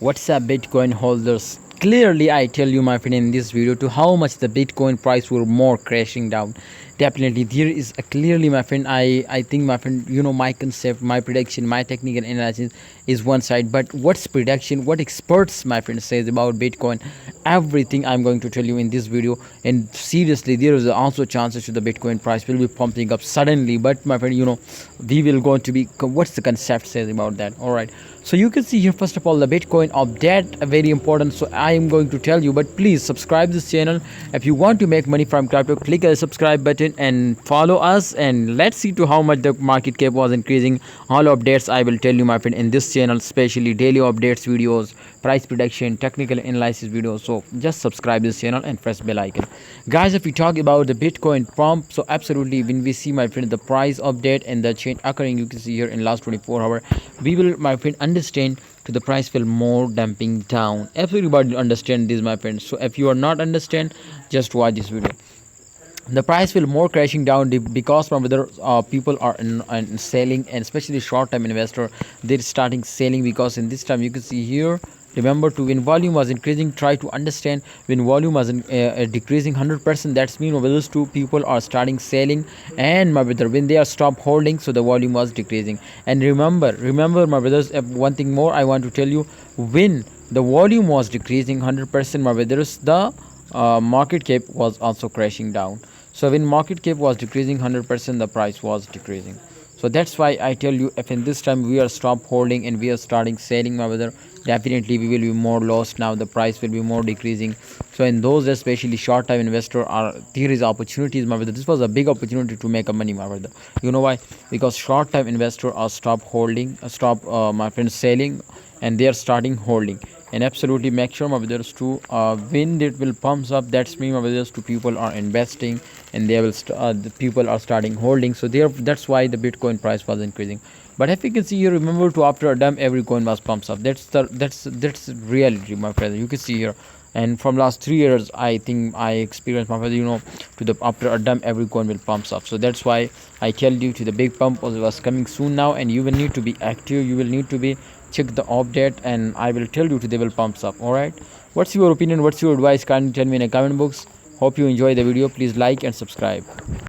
What's up, Bitcoin holders? Clearly, I tell you, my friend, in this video, to how much the Bitcoin price will more crashing down. Definitely, there is a clearly, my friend. I think, my friend, my concept, my prediction, my technical analysis is one side. But what's prediction? What experts, my friend, says about Bitcoin? Everything I'm going to tell you in this video. And seriously, there is also chances to the Bitcoin price will be pumping up suddenly. But my friend, we will going to be. What's the concept says about that? All right. So you can see here first of all the Bitcoin update, very important. So I am going to tell you, but please subscribe this channel if you want to make money from crypto. Click the subscribe button and follow us, and let's see to how much the market cap was increasing. All updates I will tell you, my friend, in this channel, especially daily updates videos, price prediction, technical analysis videos. So just subscribe this channel and press bell icon, guys. If we talk about the Bitcoin pump, so absolutely when we see, my friend, the price update and the change occurring, you can see here in last 24 hours, we will, my friend, understand to the price will more dumping down. Everybody understand this, my friends. So if you are not understand, just watch this video. The price will more crashing down because from whether people are in selling, and especially short term investor, they're starting selling, because in this time you can see here, remember, to when volume was increasing, try to understand when volume was decreasing 100%, that's mean over those two people are starting selling, and my brother, when they are stop holding, so the volume was decreasing. And remember, my brothers, one thing more I want to tell you, when the volume was decreasing 100%, my brothers, the market cap was also crashing down. So when market cap was decreasing 100%, the price was decreasing. So that's why I tell you, if in this time we are stop holding and we are starting selling, my brother, definitely we will be more lost. Now the price will be more decreasing. So in those, especially short time investor, are there is opportunities, my brother. This was a big opportunity to make a money, my brother. You know why? Because short time investor are stop holding, stop my friends selling, and they are starting holding. And absolutely make sure, my brothers, to when it will pumps up, that's mean, my brothers, to people are investing, and they will the people are starting holding. So there, that's why the Bitcoin price was increasing. But if you can see here, remember, to after a dump every coin was pumps up. That's reality, my brother. You can see here, and from last 3 years, I think I experienced, my brother, to the after a dump every coin will pumps up. So that's why I tell you, to the big pump was coming soon now, and you will need to be active, you will need to be check the update, and I will tell you to they will pumps up. All right, what's your opinion, what's your advice? Kindly tell me in the comment box. Hope you enjoy the video. Please like and subscribe.